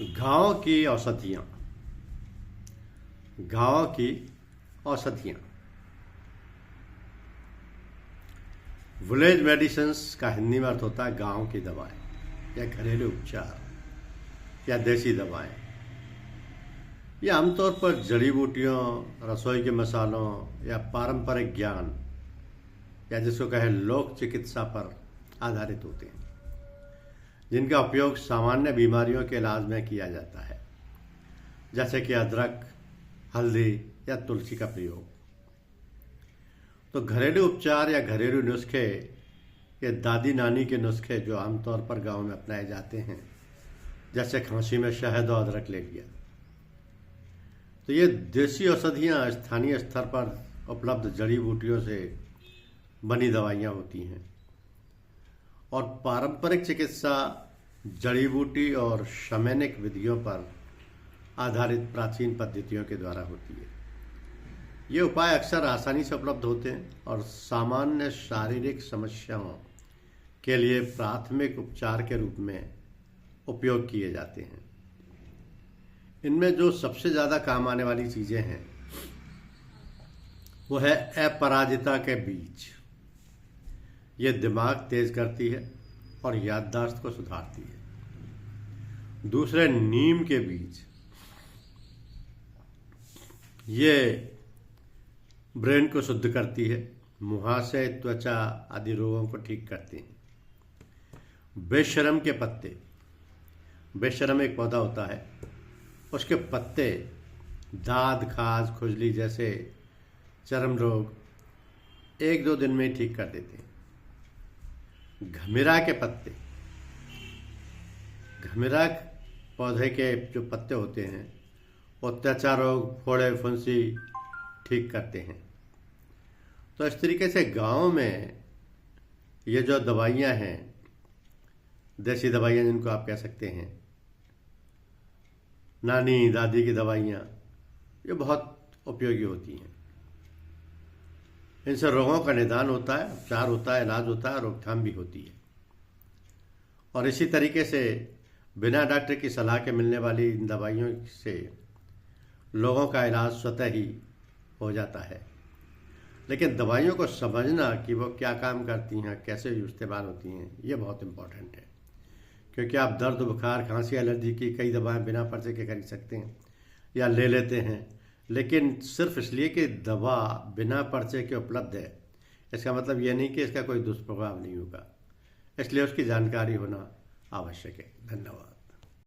गांव की औषधियाँ। गांव की औषधियाँ। विलेज मेडिसिन्स का हिंदी में अर्थ होता है गांव की दवाएं या घरेलू उपचार या देसी दवाएं। ये आमतौर पर जड़ी बूटियों, रसोई के मसालों या पारंपरिक ज्ञान या जिसको कहे लोक चिकित्सा पर आधारित होते हैं, जिनका उपयोग सामान्य बीमारियों के इलाज में किया जाता है, जैसे कि अदरक, हल्दी या तुलसी का प्रयोग। तो घरेलू उपचार या घरेलू नुस्खे ये दादी नानी के नुस्खे जो आमतौर पर गांव में अपनाए जाते हैं, जैसे खांसी में शहद और अदरक ले लिया। तो ये देसी औषधियाँ स्थानीय स्तर पर उपलब्ध जड़ी बूटियों से बनी दवाइयाँ होती हैं और पारंपरिक चिकित्सा जड़ी बूटी और शमैनिक विधियों पर आधारित प्राचीन पद्धतियों के द्वारा होती है। ये उपाय अक्सर आसानी से उपलब्ध होते हैं और सामान्य शारीरिक समस्याओं के लिए प्राथमिक उपचार के रूप में उपयोग किए जाते हैं। इनमें जो सबसे ज़्यादा काम आने वाली चीज़ें हैं वो है अपराजिता के बीज। ये दिमाग तेज करती है और याददाश्त को सुधारती है। दूसरे नीम के बीज, ये ब्रेन को शुद्ध करती है, मुहासे, त्वचा आदि रोगों को ठीक करती हैं। बेशरम के पत्ते, बेशरम एक पौधा होता है, उसके पत्ते दाद, खाज, खुजली जैसे चर्म रोग 1-2 दिन में ही ठीक कर देते हैं। घमिरा के पत्ते, घमिरा पौधे के जो पत्ते होते हैं वो त्वचा रोग, फोड़े, फुंसी ठीक करते हैं। तो इस तरीके से गांव में ये जो दवाइयाँ हैं, देसी दवाइयाँ जिनको आप कह सकते हैं, नानी दादी की दवाइयाँ, ये बहुत उपयोगी होती हैं। इनसे रोगों का निदान होता है, उपचार होता है, इलाज होता है, रोकथाम भी होती है। और इसी तरीके से बिना डॉक्टर की सलाह के मिलने वाली इन दवाइयों से लोगों का इलाज स्वतः ही हो जाता है। लेकिन दवाइयों को समझना कि वो क्या काम करती हैं, कैसे इस्तेमाल होती हैं, ये बहुत इम्पोर्टेंट है। क्योंकि आप दर्द, बुखार, खांसी, एलर्जी की कई दवाएं बिना पर्चे के खरीद सकते हैं या ले लेते हैं, लेकिन सिर्फ इसलिए कि दवा बिना पर्चे के उपलब्ध है, इसका मतलब ये नहीं कि इसका कोई दुष्प्रभाव नहीं होगा। इसलिए उसकी जानकारी होना आवश्यक है। धन्यवाद।